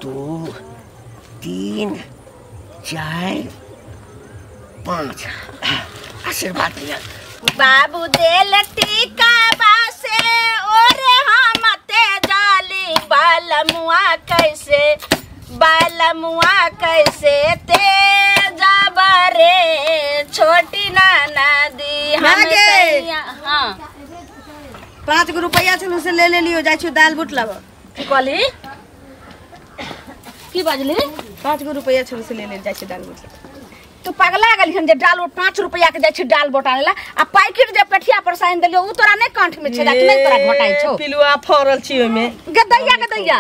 2 3 4 5 आशीर्वाद दिया बाबू देल टीका बासे और हम ते जाली बालमुआ कैसे ते जाबा रे छोटी नाना दी हम हां 5 रुपया छनु से ले लियो जाय छु दाल बुट लाबो की कहली की बाजली 5 रुपया छनु से ले जाय छु दाल बुट तू पगला गेली हम जे डाल 5 रुपया के जाय छी डाल बोटानेला आ पैकेट जे पेठिया पर साइन देलियो उ तोरा नै कंठ में छेदा कि नै तोरा घटाई छौ पिलुआ फरल छी ओमे गदैया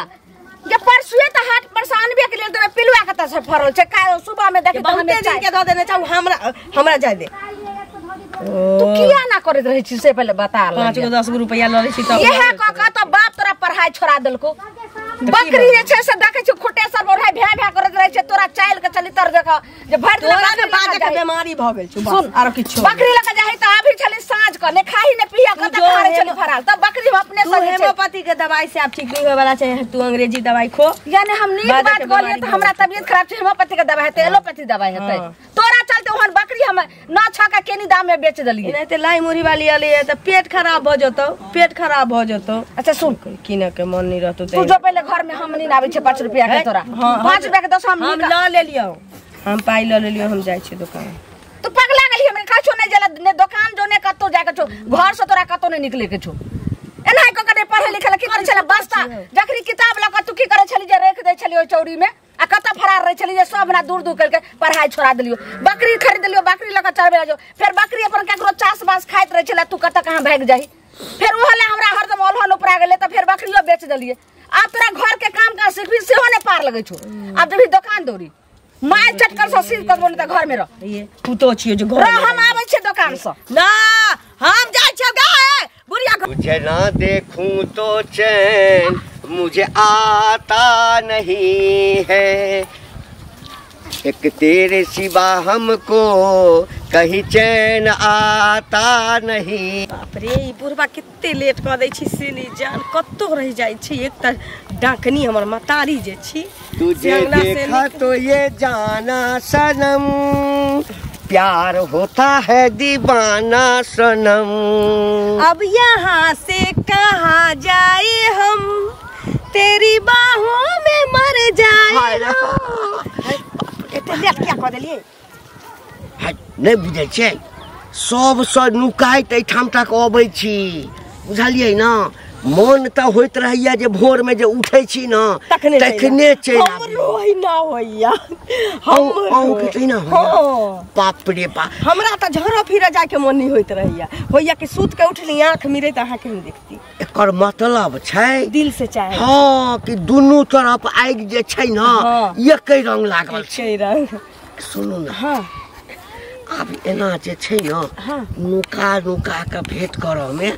जे परसुए त हाट पर सानबे के लिए तोरा पिलुआ कत से फरल छै का सुबह में देखि त हमें चाय के द देने चाहू हमरा जाय दे तू किया ना करत रही छी से पहले बता ले 5 10 रुपया ल रही छी त यह क तो बाप तोरा पढ़ाई छोड़ा देलको बकरी जे छै से देखे छी खुटे सब ओढ़ाई भ्या करत रहे छै तोरा चाइल के चली तर देखा जे भर तोरा के बाजे के बीमारी भ गेल छु बस आरो किछो बकरी लगा जाई त अभी चली साँझ क ने खाही ने पिया क त खारे चली फराल त बकरी अपने से हेमोपैथी के दवाई से आप ठीक नहीं होय वाला छै तू अंग्रेजी दवाई खो यानी हम नीक बात बोलिए त हमरा तबीयत खराब छै हेमोपैथी के दवाई हेतै एलोपैथी दवाई हेतै तोरा चलते ओहन बकरी हम न छका केनी दाम में बेच देलिए नहीं त लाई मुरी वाली आले त पेट खराब भ जतो अच्छा सुन किने के मन नहीं रहतो तू जो पहले घर में हम नहीं आवे छै 5 रुपया के तोरा 5 रुपया के 10 हम ल ले लियो हम पाई ल ले लियो हम जाय छी दुकान तू पगला गेली हम का छो नहीं जला ने दुकान जो ने कतो जाय के छो घर से तोरा कतो नहीं निकले के छो एनाई को कने पढ़े लिखे की करे छला बस्ता जखरी किताब ल क तू की करे छली जे रख दे छली ओ चौरी में आ कता फरार रह छली जे सब ना दूर करके पढ़ाई छोड़ा देलियो बकरी खरीद लियो बकरी ल क चरबे जो फिर बकरी अपन केकरो चास बास खाइत रह छला तू कता कहां भाग जाई फिर वो हले हमरा हरदम ओलहन उपरा गेले त फिर बकरियो बेच देलिए अब तोरा घर के काम का सीखबी सेहो ने पार लगे छो अब जब दुकान दौड़ी माय चटकर से सीख कर बोले त घर में रह ये तू तो छियो जो घर हम आबै छे दुकान से ना हम जाय छे गाय बुढ़िया तुझे ना देखूं तो चैन मुझे आता नहीं है एक तेरे सिवा हमको कहीं चैन आता नहीं बाप रे ई बुढ़बा कित्ते लेट क दै छी से नहीं जान कत्तो रह जाय छी एक त डाकनी हमर मतारी जे छी तुझे देखा तो ये जाना सनम प्यार होता है दीवाना सनम अब यहाँ से कहाँ जाए हम तेरी बाहों में मर जाए एते लेट क्या क देलिए नहीं बुझे छे सब स नुकाइत एठाम तक अबै छी बुझलिए ना मन त होइत रहैया जे भोर में जे उठै छी ना तखने चल हमरो ही ना होइया हम के ना होइया बाप रे बाप हमरा त झरो फिरे जाय के मन नहीं होइत रहैया होइया कि सूत के उठली आंख मिरे त आहा के नहीं देखती एकर मतलब छै दिल से चाहे हां कि दुनु तरफ आगि जे छै ना एकै रंग लागल छै रंग सुनू ना हां अब एना जे छै ना नुका के भेंट करऽ में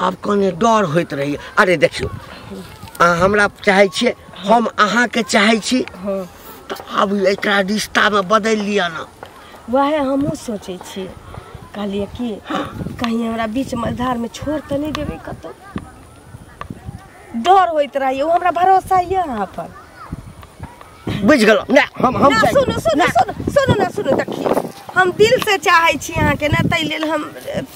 अब कने डर होइत रही अरे देखियो हमरा चाहे छी हम अहाँ के चाहे छी तो अब एकरा रिश्ता में बदल लिया ना वह हमहू सोचे छी कहलिए कि कहीं हमरा बीच मझधार में छोड़ त नहीं देबे कतो डर होइत रही ओ हमरा भरोसा ये यहाँ पर बुझ गेलो ना हम सुनो देखिए हम दिल से चाहे छी अहाँ के ना तै लेल हम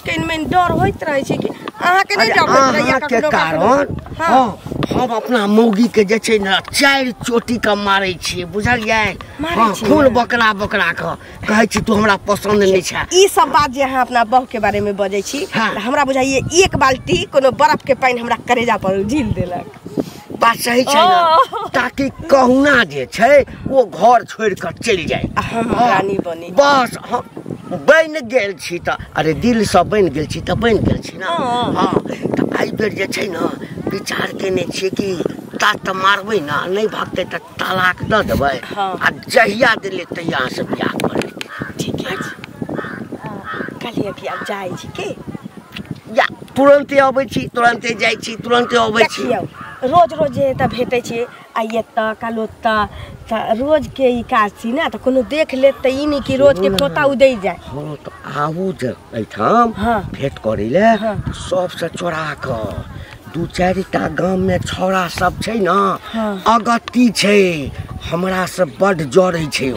कइन में डर होइत रहे छी कि अहाँ के नहीं डर होइत रही के कारण हां हम अपना मौगी के जे छै ना 4 चोटी का मारै छी बुझलियै हां खून बकरा के कहै छी तू हमरा पसंद नहीं छै ई सब बात जे अहाँ अपना बहू के बारे में बजै छी हमरा बुझाइए एक बाल्टी कोनो बर्फ के पानी हमरा करेजा पर झील देलक बात सही छै ना ताकि कहुना जे छै वो घर छोड़ कर चल जाए हम रानी बनी बस बन गेल छी त अरे दिल से बन गेल छी त बन गेल छी ना हां त आई बेर जे छै ना विचार केने छी कि तात मारबै ना नहीं भागते त तलाक द देबै आ जहिया दिले तहिया से बियाह कर लेबै ठीक है कहलिए कि अब जाय छी के या तुरंते आबै छी तुरंते जाय छी तुरंते आबै छी रोज त भेटै छी आइए त कालो त रोज के ई काज छी ना त कोनो देख ले त ई नहीं कि रोज के पोता उदै जाय हां त आबू जे एठाम भेट करै ले सब से चोरा क दू चारिटा गांव में छौड़ा सब छै ना अगत्ती छै हमरा से बड जड़ै छै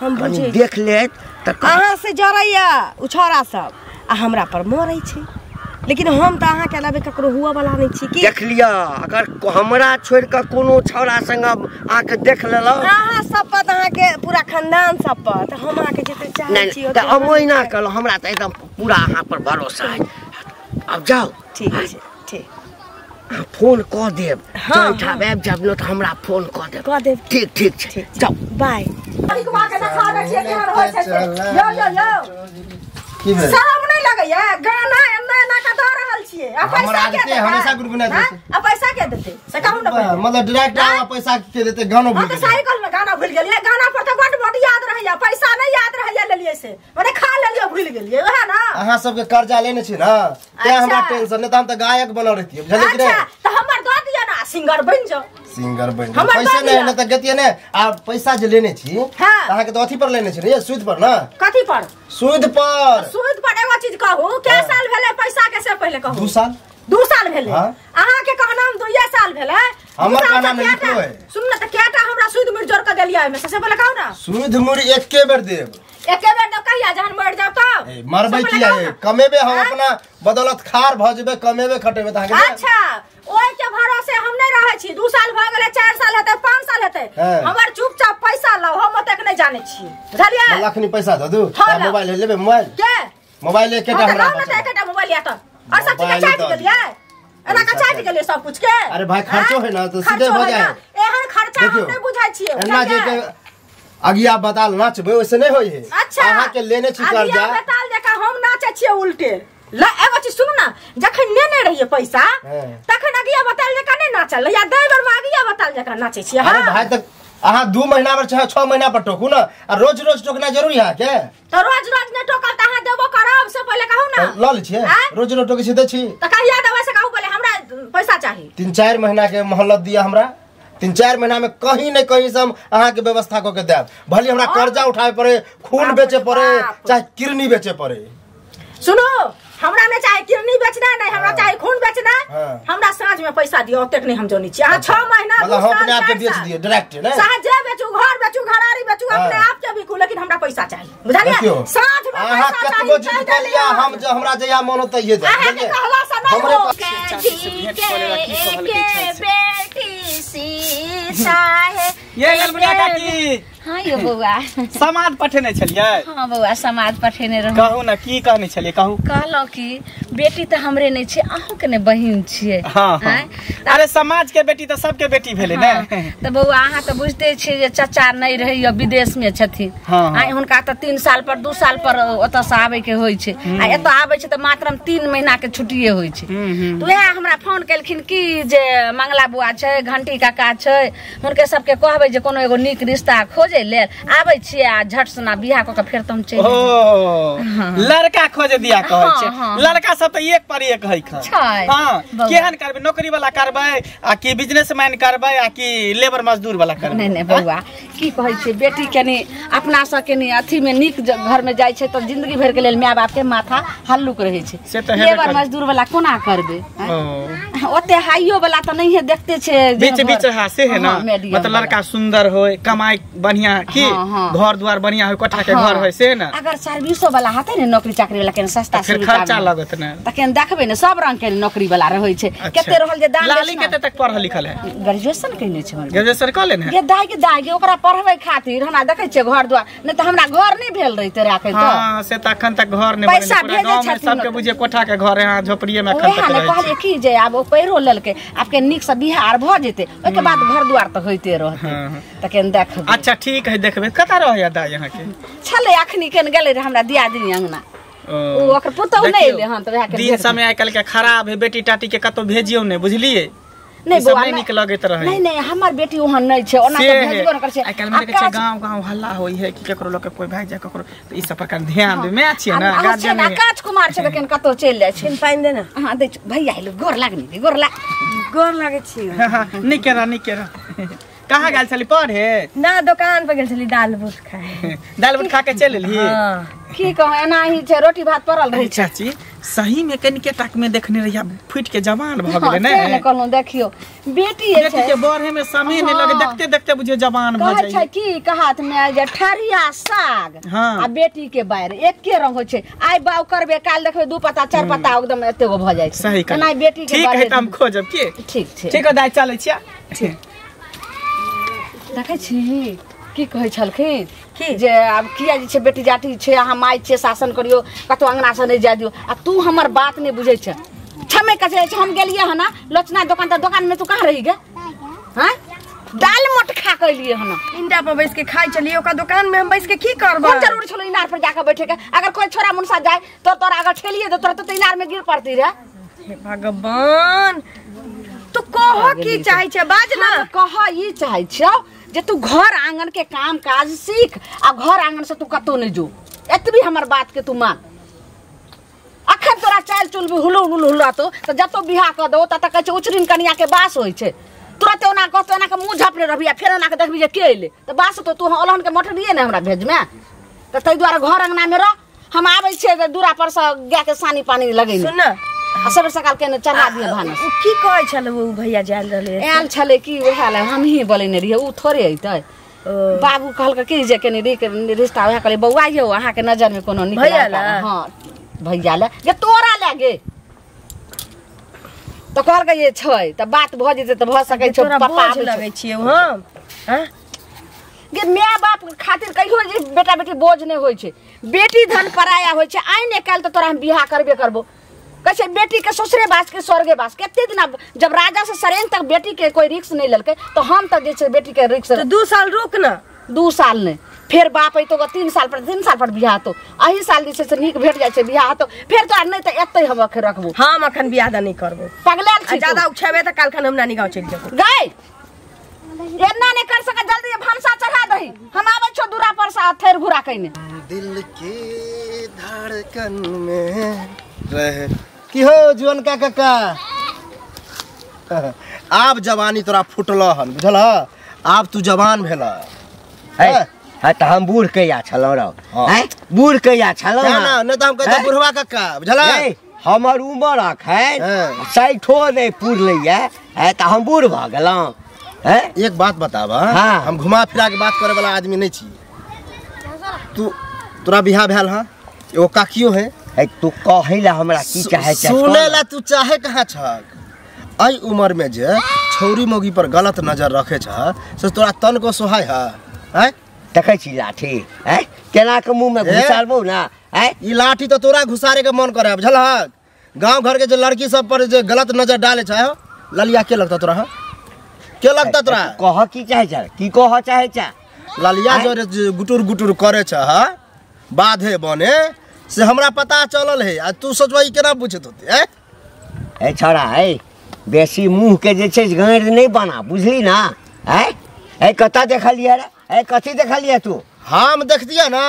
हम बुझे देख लेत त अहाँ से जड़ैया उ छौड़ा सब आ हमरा पर मरै छै लेकिन हम त अहाँ के अलावे ककरो हुआ वाला नहीं छी की देख लिया अगर हमरा छोड़ के कोनो छौड़ा संग आके देख लेलो अहाँ सब पर अहाँ के पूरा खानदान सब पर त हम अहाँ के जते चाहै छी त अब ओइना कहलो हमरा त एकदम पूरा अहाँ पर भरोसा है अब जाओ ठीक है ठीक फोन क देब जब आबि जब न त हमरा फोन क देब ठीक ठीक छै जाओ बाय शर्म नहीं लगैया गाना एना का द रहल छियै आ पैसा के देते हमेशा गुनगुना देते आ पैसा के देते से कहू न मतलब डायरेक्ट आवा पैसा के देते गाना भूल गेलिए साइकिल में गाना भूल गेलिए गाना पर त बड याद रहैया पैसा नहीं याद रहैया लेलिए से माने खा लेलिए भूल गेलिए ओहे ना अहाँ सब के कर्जा लेने छी ना ते हमरा टेंशन नहीं त हम त गायक बनल रहती बुझलिए कि नहीं अच्छा त हमर द दिया ना सिंगर बन जाओ सिंगर बन जाओ पैसा नहीं न त गतिए ने आ पैसा जे लेने छी अहाँ के त अथी पर लेने छी रे सूद पर ना कथी पर सूद पर एगो चीज कहू के साल भेले पैसा के से पहले कहू 2 साल भेले अहाँ के कहना 2 साल भेले हमर कहना नहीं लिखो है सुन न त केटा हमरा सूद मुड़ जोड़ के देलिया में से पहले कहू ना सूद मुड़ एके बेर देब एके बेर न कहिया जहन मर जाओ त मरबै किया है कमेबे हम अपना बदौलत खार भ जेबे कमेबे खटेबे त अहाँ अच्छा ओइ के भरोसे हम नहीं रहै छी 2 साल भ गेले 4 साल हेतै 5 साल हेतै हमर चुपचाप पैसा लाओ हम ओतक नहीं जाने छी बुझलिए लखनी पैसा द दू मोबाइल लेबे मोबाइल के मोबाइल एकेटा हमरा पास है एकेटा मोबाइल या त और सब चीज चाट गेलिए एना का चाट गेलिए सब कुछ के अरे भाई खर्चो है ना तो सीधे हो जाए एहन खर्चा हम नहीं बुझाई छियै एना जे के अगिया बताल नाचबे वैसे नहीं होई है अच्छा अहाँ के लेने छी कर्जा अगिया बताल जका हम नाचे छियै उल्टे ला एगो चीज सुन ना जखन लेने रहिए पैसा तखन अगिया बताल जका नहीं नाचल या दे बेर में अगिया बताल जका नाचे छियै अरे भाई तक अहाँ 2 महीना पर चाहे 6 महीना पर टोकू ना आ रोज रोज टोकना जरूरी है के तो रोज रोज ने टोकल त अहाँ देबो करब से पहले कहू ना ल ले छी रोज रोज टोके छी दे छी त कहिया देबै से कहू पहले हमरा पैसा चाहिए 3-4 महीना के मोहलत दिया हमरा 3-4 महीना में कहीं न कहीं से हम अहाँ के व्यवस्था क के देब भले हमरा कर्जा उठावे पड़े खून बेचे पड़े चाहे किडनी बेचे पड़े सुनो हमरा नहीं चाहे किडनी बेचना नहीं हमरा चाहे खून बेचना हमरा साँझ में पैसा दियो ओतेक नहीं हम जोनी छी आ 6 महीना मतलब हम अपने आप के बेच दिए डायरेक्ट ना साँझ बेचू घर बेचू घरारी बेचू अपने आप के बिकू लेकिन हमरा पैसा चाहिए बुझलिए साँझ में अहाँ कतबो जिद कर लिया हम जे हमरा जया मन त ये दे बुझलिए कहला से नहीं हमरे बेटी सीता है ये ललमुनिया काकी हाँ यो बउआ समाज पठेने छलिए हाँ बउआ समाज पठेने रहू कहू ना की कहने छलिए कहू कहलौ कि बेटी त हमरे नहीं छे अहू के ने बहिन छिए हां अरे समाज के बेटी त सबके बेटी भेले ने त बउआ अहाँ त बुझते छी जे चाचा नहीं रहे या विदेश में छथिन आ हुनका त 3 साल पर 2 साल पर ओत से आवे के होय छे आ एत आवे छे त मात्र 3 महीना के छुट्टिए होय छे त वह हमरा फोन केलखिन कि जे मंगला बुआ छे घंटी काका छे हुनके सबके कहबे जे कोनो एगो नीक रिश्ता खोजे ले आवे छी आ झट सना बियाह क के फेर तुम चल लड़का खोजे दिया कहै छे लड़का सब त एक पर एक है हां केहन करबे नौकरी वाला करबे आ कि बिजनेसमैन करबे आ कि लेबर मजदूर वाला करबे नहीं नहीं बउआ की कहै छे बेटी के ने अपना स के ने अथी में नीक घर में जाय छे त जिंदगी भर के लेल माय बाप के माथा हल्लुक रहे छे लेबर मजदूर वाला कोना करबे ओते हाइयो वाला त नहीं है देखते छे बीच बीच हासे है ना मतलब लड़का सुंदर होय कमाई बढ़िया की घर द्वार बढ़िया होय कोठा के घर होय से ना अगर सर्विसो वाला हाते ने नौकरी चाकरी वाला के सस्ता फिर खर्चा लागत ना त के देखबे ने सब रंग के नौकरी वाला रहै छे केते रहल जे दान लाली केते तक पढ़ल लिखल है ग्रेजुएशन कइने छे ग्रेजुएशन क लेने ये दाई ओकरा पढ़बै खातिर हमरा देखै छे घर द्वार नै त हमरा घर नै भेल रहिते राखे त हां से त अखन तक घर नै पैसा भेजे छथिन सबके बुझे कोठा के घर है झोपड़िए में अखन तक रहै कहलिए की जे आब ओ पैरो लेलके आपके निक से बिहार भ जेते ओइ के बाद घर द्वार त होइते रहते त के देखबै अच्छा ठीक है देखबे कता रहय दाई यहां के छले अखनी केन गेले रे हमरा दियादिनी अंगना ओ ओकर पुतौ नै एले हन त वह के दिन समय आइ काल के खराब है बेटी टाटी के कतो भेजियो नै बुझलिए नहीं बुआ नहीं निक लगत रहे नहीं नहीं हमर बेटी ओहन नहीं छे ओना त भेजबो न कर छे आइ काल में के गांव हल्ला होई है कि केकरो लोग के कोई भाई जा केकरो त ई सब पर ध्यान दे मैं छिए ना गार्जियन ना काज कुमार छे लेकिन कतो चल जाय छे पाइन दे ना हां दे भैया आइलो गोर लागनी गोर लागे छी नहीं केरा कहाँ गेल छली पढ़े? ना दुकान पे गेल छली दाल बूट खाए। दाल बूट खा के चल एली? की कहो एना ही छै रोटी भात पड़ल रही छै। चाची सही में कनिके टाक में देखने रहिया फुट के जवान भ गेले ने कहलहुँ देखियो बेटी है बेटी के बढ़े में समय नहीं लगे देखते देखते बुझे जवान भ जाई छै की कहात में जे ठरिया साग आ बेटी के बाहर एके रंग होय छै आइ बाउ करबे काल देखबे दू पत्ता चार पत्ता एकदम एते गो भ जाय छै सही एना बेटी के ठीक है हम खोजब के ठीक छै ठीक है दाई चलै छिया देखै छी की कहै छलखिन कि जे अब किया जे छै बेटी जाटी छै अहाँ माय छै शासन करियो कतो अंगना से नहीं जा दियो आ तू हमर बात नहीं बुझै छै छमे कहे छै हम गेलिए हना लोचना दुकान में तू कहां रही गे हैं दाल मोट खा के लिए हना इंडा पर बैठ के खाई चलिए ओका दुकान में हम बैठ के की करबो कौन जरूरी छलो इनार पर जाके बैठे के अगर कोई छोरा मुनसा जाए तो तोरा अगर ठेलिए दे तोरा तो इनार में गिर पड़ती रे हे भगवान तू कह की चाहे छै बाज ना कह ई चाहे छौ जे तू घर आंगन के काम काज सीख आ घर आंगन से तू कतो नहीं जो एतबी हमर बात के तू मान अखन तोरा चाल चुल भी हुलुला तो जतो बियाह क दो त कह छै उचरिन कनिया के बास होय छै तुरंत ओना कहतो ना के मुंह झापले रहबिया फेर ओना के देखबी जे के अइले त बास तो तू अलहन के मठरिए ने हमरा भेज में त तै द्वारा घर अंगना में रह हम आबै छै दूरा पर से गाय के सानी पानी लगै सुन ना सब सकाल के चढ़ा दिए भानस की कहै छल वो भैया जाल रहले आयल छले की ओहाला हम ही बोलेने रहिए उ थोड़े अइतै बाबू कहल कि जे कनी रिश्ता ओहा कहले बौआ यौ अहाँ के नजर में कोनो निक भैया हां भैया ले जे तोरा लागे तो कहल के ये छै त बात भ जेते त भ सकै छै पापा लगै छियै हम हैं गे माय बाप खातिर कहियो जे बेटा बेटी बोझ नहीं होय छै बेटी धन पराया होय छै आइ ने काल त तोरा हम बियाह करबे करबो कैसे बेटी के ससुरे बास के स्वर्गे बास केते दिन जब राजा से सरेन तक बेटी के कोई रिक्स नहीं ललके तो हम तक जे छै बेटी के रिक्स तो 2 साल रुक ना 2 साल नहीं फिर बाप तो 3 साल पर बियाह तो अही साल जे से नीक भेट जाय छै बियाह तो फिर तो नहीं त एतै हम रखबो हम अखन बियाह नहीं करबो पगलाल छी ज्यादा उछेबे त काल खन हम नानी गांव चल जेबो गई एना नहीं कर सके जल्दी भानसा चढ़ा दही हम आबै छो दूरा पर से थेर घुरा कइने दिल के धड़कन में रह की हो जीवन का काका आप जवानी तोरा फुटल हन बुझल आप तू जवान भेला है त हम बूढ़ कहिया छलौ रौ हैं बूढ़ कहिया छलौ ना न त हम कहते बुढ़वा काका बुझल हमर उम्र अखन 60 नहीं पुरलैया है त हम बूढ़ भ गेलौ हैं एक बात बतावा हम घुमा फिरा के बात करे वाला आदमी नहीं छी तू तोरा बियाह भेल ह एगो काकियो है तू कहिला हमरा की चाहे छै सुनेला तू चाहे कहां छक आई उम्र में जे छौरी मोगी पर गलत नजर रखे छ से तोरा तन को सोहाय है देखै छी लाठी है केना के मुंह में घुसारबो ना है ई लाठी तो तोरा घुसारे के मन करे बुझल गांव घर के जे लड़की सब पर जे गलत नजर डाले छ ललिया के लगता तोरा के लगता तोरा कह की चाहे छ की कह चाहे छ ललिया जो गुटुर गुटुर करे छ बाधे बने से हमरा पता चलल है आ तू सोचबई केना पूछत होते ए छोरा है बेसी मुंह के जे छै गांड नहीं बना बुझली ना है ए कता देखलिए रे ए कथि देखलिए तू हम देख दिया ना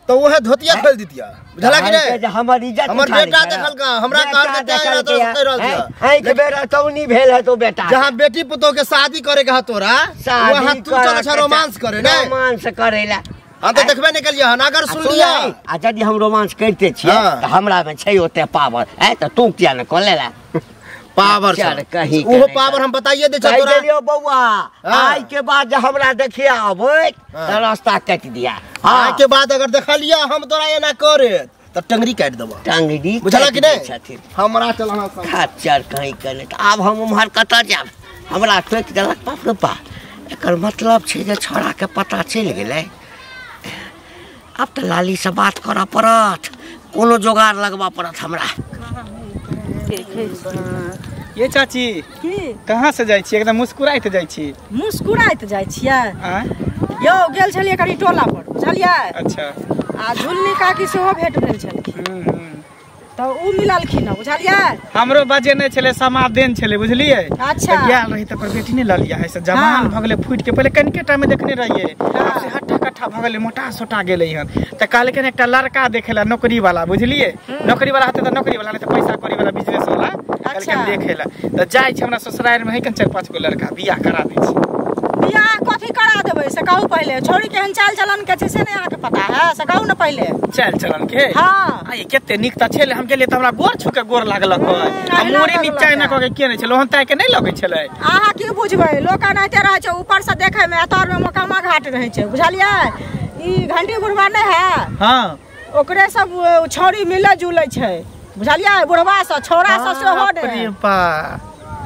तो वह धोतिया खोल दितिया बुझला कि नहीं हमर इज्जत हमर बेटा देखल का हमरा कार के देखल तो कह रहल छ ए के बेटा तौनी भेल है तो बेटा जहां बेटी पुतो के शादी करे के ह तोरा वहां तू चल छ रोमांस करे ने रोमांस करेला हम तो देखबे नहीं कलिया हन अगर सुन लिया आ यदि हम रोमांस करते छियै त हमरा में छै ओते पावर है त तू किया न क लेला पावर कहीं ओहो पावर हम बताइए दे छ तोरा देलियो बौआ आज के बाद जब हमरा देखिया आबै त रास्ता काट दिया आज के बाद अगर देख लिया हम तोरा एना करे त टंगरी काट देबो टंगरी बुझला कि नहीं हमरा चलना खाचर कहीं करे त अब हम उम्हर कत जाब हमरा टोक देलक बाप रे बा एकर मतलब छै जे छोरा के पता चल गेलै अब तो लाली से बात करा पड़त कोनो जोगाड़ लगवा पड़त हमरा ये चाची कहाँ से जाय छी एकदम मुस्कुराइत जाय छी मुस्कुराइत जाय छियै यौ गेल छलियै कनी टोला पर बुझलियै अच्छा आ झुल्ली काकी सेहो भेट भेल छलखिन तो उ मिललखिन बुझलियै हमरो बजे नहीं छले समादेन छले बुझलियै अच्छा गेल रही त पर बेटी नहीं ललिया है से जवान भ गेले फुट के पहले कनके टाइम में देखने रहिए अब से हट्ठा कट्ठा भ गेले मोटा सोटा गेले हन त काल के एकटा लड़का देखेला नौकरी वाला बुझलियै नौकरी वाला हते त नौकरी वाला नहीं त पैसा कौड़ी वाला बिजनेस वाला काल के देखेला त जाय छै हमरा ससुराल में है कन 4-5 गो लड़का बियाह करा दै छी बियाह कथी करा देबै से कहू पहले। छोरी केहन चाल चलन के छै से नहीं अहाँ के पता है से कहू न पहले। चल चलन के हाँ आई केते निक त छले हम गेलिए त हमरा गोर छुके गोर लागलक आ मोरे नीचा एना क के के नै छलो हन ताय के नै लगै छले। अहाँ की बुझबै लोक एनाहिते रहै छै ऊपर से देखै में अतर में मोकामा घाट रहै छै बुझलियै। ई घंटी बुढ़वा नै है हां ओकरे सब छोरी मिले जुलै छै बुझलियै बुढ़वा से छोरा से सेहो नै। अरे बा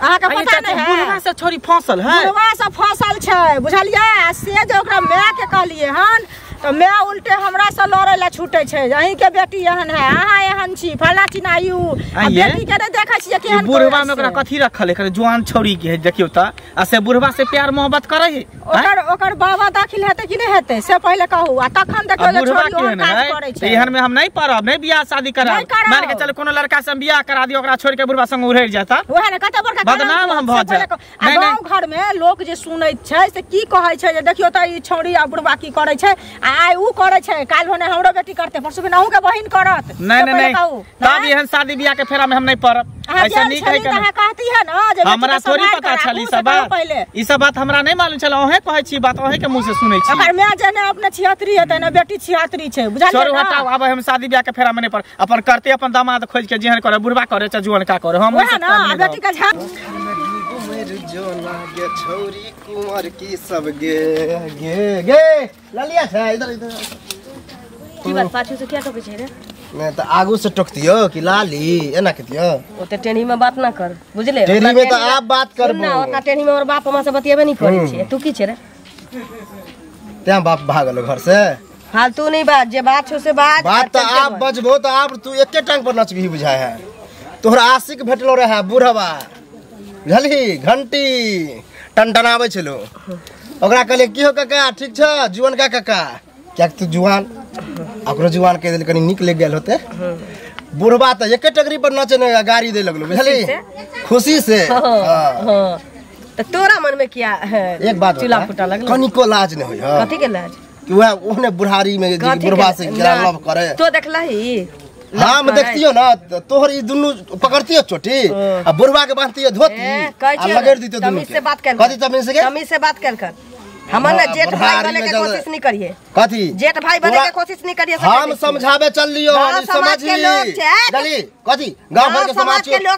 अहाँ के पता नै है बुढ़वा से छोरी फसल है बुढ़वा से फसल छै बुझलियै। आ से जे ओकरा माय के कहलिए हन तो मैं उल्टे हमरा से लड़े ला छूटे छै अहीं के बेटी एहन है अहाँ एहन छी फला चिनायू आ बेटी के नै देखै छियै केहन बुढ़वा में ओकरा कथी रखल है जवान छोरी के देखियो त आ से बुढ़वा से प्यार मोहब्बत करे है ओकर बाबा दाखिल हेतै कि नै हेतै से पहले कहू आ तखन देखियो जे छोरी ओहन काज करै छै। एहन में हम नै परब नै बियाह शादी करब मान के चल कोनो लड़का से बियाह करा दियो ओकरा छोड़ के बुढ़वा संग उड़ै जाता ओहे ने कते बड़का बदनाम हम भ जाय। आ गांव घर में लोग जे सुनै छै से की कहै छै जे देखियो त ई छोरी आ बुढ़वा की करै छै आई ऊ करे छै काल होने हमरो बेटी करते परसु में अहू के बहिन करत। नहीं तब एहन शादी बियाह के फेरा में हम नहीं पड़ब ऐसा नहीं कहे के कहती है ना जे हमरा थोड़ी पता छली सब बात ई सब बात हमरा नहीं मालूम छल ओहे कहै छी बात ओहे के मुंह से सुनै छी। अगर मैं जने अपने 76 हेतै ना बेटी 76 छै बुझलियै छोड़ हटाओ अब हम शादी बियाह के फेरा में नहीं पड़ अपन करते अपन दामाद खोज के जेहन करे बुढ़वा करे चाहे जुआन का करे हम ना बेटी का झा जो लागे छोरी कुंवर की सब गे गे गे ललिया छै इधर इधर की बात पाछू से क्या टोके छै रे मैं तो आगू से टोकतियो कि लाली एना कहतियो ओते टेढ़ी में बात ना कर बुझले। टेढ़ी में तो आप बात करबो ना ओतना टेढ़ी में और बाप मां से बतियेबे नहीं करै छै। तू की छै रे त्या बाप भागल घर से फालतू नहीं बात जे बात छौ से बात बात तो आप बजबो तो आप तू एके टांग पर नचबी बुझाय है तोहरा आशिक भेटलो रहे बुढ़वा बुझली घंटी टनटनाबै छलो ओकरा कहले की हो काका ठीक छ जुआन का काका क्या तू जुआन ओकरो जुआन कह देल कनी निक लग गेल होते बुढ़वा त एके टगरी पर नचे ने गाड़ी दे लगलो बुझली खुशी से हां त तोरा मन में क्या है एक बात चूल्हा फुटा लगलो कनिको लाज नहीं होय कथि के लाज कि वह ओहने बुढ़ारी में बुढ़वा से लव करे तो देखलही हम देखतियो ना तोहर ई दुनु पकड़तियो चोटी आ बुढ़वा के बांधतियो धोती आ लगेर दितियो दुनु तमीज से बात कर कथि तमीज से तमीज से बात कर हमर ना जेठ भाई बने के कोशिश नहीं करिए कथि जेठ भाई बने के कोशिश नहीं करिए हम समझावे चल लियो हम समझी गली कथि गांव भर के समाज के लोग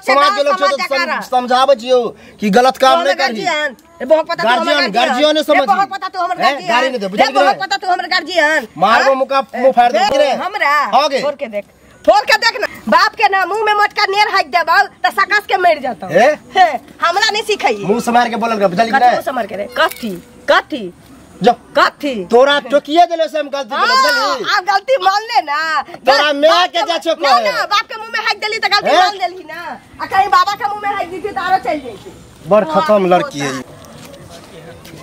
तो समझावे छियो कि गलत काम नहीं करी बहुत पता गार्जियन गार्जियन ने समझ बहुत पता तू हमर गार्जियन गाड़ी नहीं दे बुझल बहुत पता तू हमर गार्जियन मारबो मुका मुंह फाड़ दे रे हमरा आगे फोड़ के देख ना बाप के ना मुंह में मोटका नेर हाक देबौ त सकस के मर जातो हमरा नहीं सिखाई मुंह से मार के बोलल बुझल कि मुंह से मार के रे कथी जो कथी तोरा टोकिए देले से हम गलती कर बुझली आप गलती मान ले ना तोरा मैं के जाछो ना ना बाप के मुंह में हाक देली त गलती मान लेली ना आ कहीं बाबा के मुंह में हाक दी थी तारो चल जैती बड़ खत्म लड़की है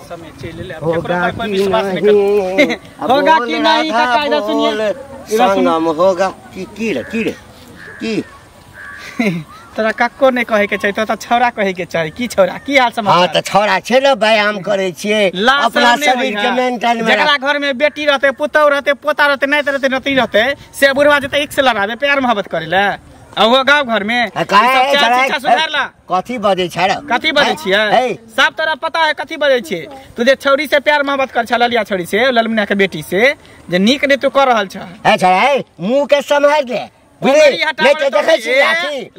समय चले ले अब विश्वास नहीं कर होगा कि नहीं का कायदा सुनिए संगम होगा की रे की तोरा कक्को नहीं कहे के चाहिए तो छौरा कहे के चाहिए की छौरा की हाल समाचार हां त छौरा छे न व्यायाम करे छिए अपना शरीर के मेंटेन में जकरा घर में बेटी रहते पुतौ रहते पोता रहते नहीं रहते नती रहते से बुढ़वा जते एक से लड़ावे प्यार मोहब्बत करेला आ वो गांव घर में शिक्षा सुधारला कथी बजे छड़ कथी बजे छिए सब तरह पता है कथी बजे छिए तू जे छौरी से प्यार मोहब्बत कर छ ललिया छौरी से ललमुनिया के बेटी से जे नीक ने तू कर रहल छ ए छड़ मुंह के संभाल ले ले के देखै छी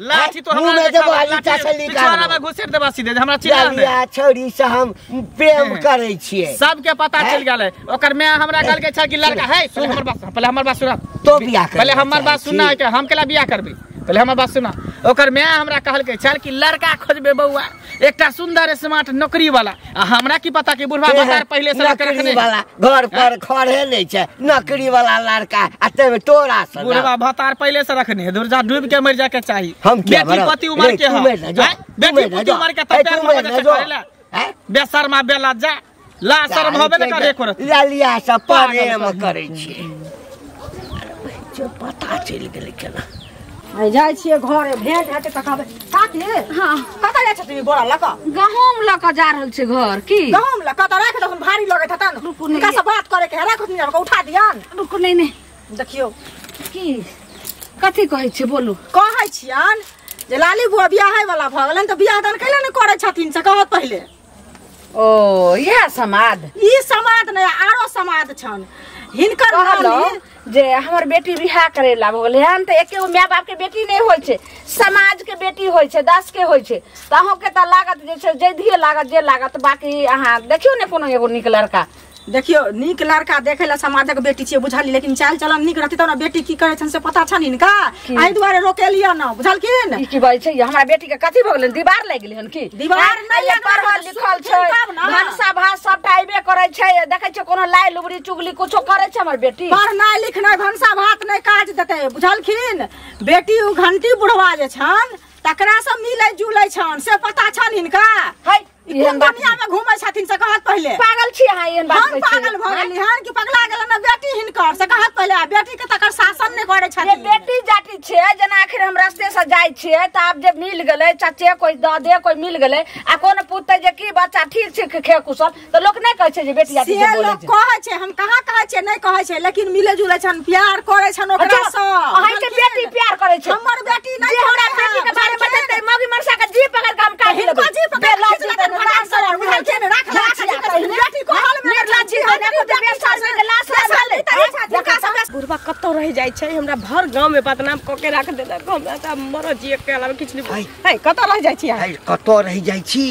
लाठी तो हमरा पिछवाड़ा में घुसेर देबा सीधे हमरा चिल्ला ललिया छौरी से हम प्रेम करे छिए सबके पता चल गेलै ओकर में हमरा कहल के छ कि लड़का है सुन हमर बात पहले हमर बात सुना तो बियाह कर पहले हमर बात सुना के हम केला बियाह करबी पहले हमर बात सुना ओकर में हमरा कहल के चल कि लड़का खोजबे बौआ एकटा सुंदर स्मार्ट नौकरी वाला आ हमरा की पता कि बुढ़वा बाजार पहले से नौकरी वाला घर पर खड़े नहीं छै नौकरी वाला लड़का आते में तोरा से बुढ़वा भतार पहले से रखने दुर्जा डूब के मर जाके चाहिए हम क्या बेटी पति उम्र के है बेटी पति उम्र के तब करेला बेशर्मा बेला जा ला शर्म होबे न करे एको ललिया से प्रेम करे छी जो पता चल गेल केना आई जाय छिए घर भेंट हेते तकाबे काकी हां कता जाय छथि बोरा लका गहूम लका जा रहल छै घर की गहूम लका त राख दखन भारी लगत हता न का से बात करे के राख दिन का उठा दियान रुको नहीं देखियो की कथी कहै छै बोलू कहै छियन जे लाली बुआ बियाह है वाला भ गेलन त बियाह दान कैला न करे छथिन से कहत पहले ओ यह समाद ई समाद नहीं आरो समाद छन हिनकर कहलो नानी जे हमर बेटी बियाह करेला भगले हन त एके माय बाप के बेटी नहीं होय छे समाज के बेटी होय छे 10 के होय छे त अहो के त लागत जे छे जैधिए लागत जे लागत बाकी अहाँ देखियो ने कोनो एगो निक लड़का देखियो नीक लड़का देखे ला समाजक बेटी छिए बुझाली लेकिन चाल चलन नीक रहती त ना बेटी की करे छन से पता छन इनका आई दुआरे रोकेलियो ना बुझलखिन ई की बात छै हमरा बेटी के कथि भ गेलै दीवार लाग गेलै हन की दीवार नहीं ये पढ़ल लिखल छै भाषा भाषा सब टाइबे करे छै देखे छै कोनो लाई लुबड़ी चुगली कुछो करे छै हमर बेटी पढ़नाइ लिखनाइ भनसा भात नहीं काज देते बुझलखिन बेटी उ घंटी बुढ़वा जे छन तकरा से मिले जुले छन से पता छन इनका है एहन दुनिया में घूमै छथिन से कहत पहले पागल छी अहाँ एहन बात हम पागल भ गेली हन कि पगला गेल ना बेटी हिनकर से कहत पहले बेटी के तकर शासन नहीं करे ये छथिन बेटी जाति छे जना आखिर हम रास्ते से जाय छिए त आब जे मिल गेले चाचे कोई दादे कोई मिल गेले आ कोन पुते जे की बच्चा ठीक छै खे कुशल त लोक नहीं कहै छै जे बेटी जाति जे बोले छै कहै छै हम कहाँ कहै छै नहीं कहै छै लेकिन मिले जुले छन प्यार करे छन ओकरा से अहाँ के बेटी प्यार करे छै हमर बेटी नहीं जे हमरा बेटी के बारे में बतेतै मौगी मरसा के जी पकड़ के हम काट लेबै जी पकड़ बुढ़वा कतौ रह जाय छै हमरा भर गांव में बदनाम क के रख देलक हमरा त मर जी के अलावा किछ नहीं है कतौ रह जाय छी कतौ रह जाइ छी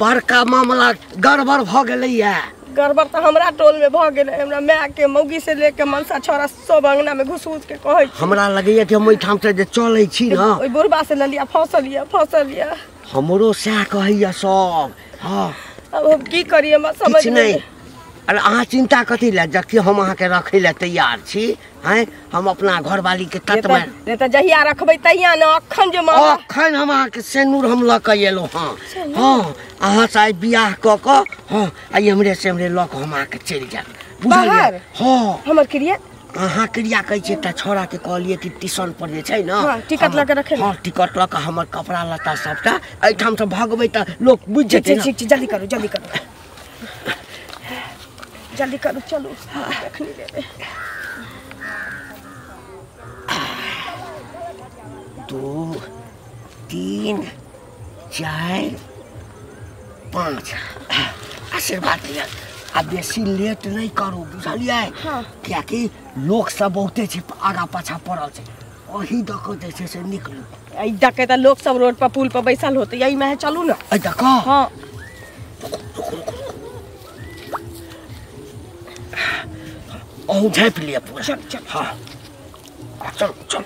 बड़का मामला गड़बड़ भ गेलैया गड़बड़ त हमरा टोल में भ गेलै हमरा माय के मौगी से लेके मनसा छोरा सब अंगना में घुस के कहै छी हमरा लगैया कि हम ठाम से जे चलै छी ना ओइ बुढ़वा से ललिया फसलिया हमरो सएह कहैया सब हाँ अब हम की करिए हम समझ नहीं अरे अहाँ चिंता कथी ले जबकि हम अहाँ के रखे ले तैयार छी हैं हम अपना घरवाली के तट में ने त जहिया रखबै तहिया न अखन जे मां अखन हम अहाँ के सेनुर हम ल के एलो हां हां अहाँ से बियाह क क हां आई हमरे से हमरे ल के हम अहाँ के चल जाब बुझलिए हां हमर क्रिया अहाँ क्रिया कहै छै त छोरा के कहलिए कि ट्यूशन पर जे छै ना हां टिकट ल के रखे हां टिकट ल के हमर कपड़ा लत्ता सबटा एई ठाम से भगबै त लोग बुझ जेतै ना ठीक जल्दी करू चलू देखनी लेबे 2 3 4 5 आशीर्वाद दिया अब बेसी लेट नहीं करू बुझलिए क्या कि लोग सब बहुते छै आगा पाछा पड़ल छै ओही द के जे छै से निकलू आई डके त लोग सब रोड पर पुल पर बैसल होते यही में चलू ना आई द का हां ओ झाँप लिया पूरा चल हाँ चल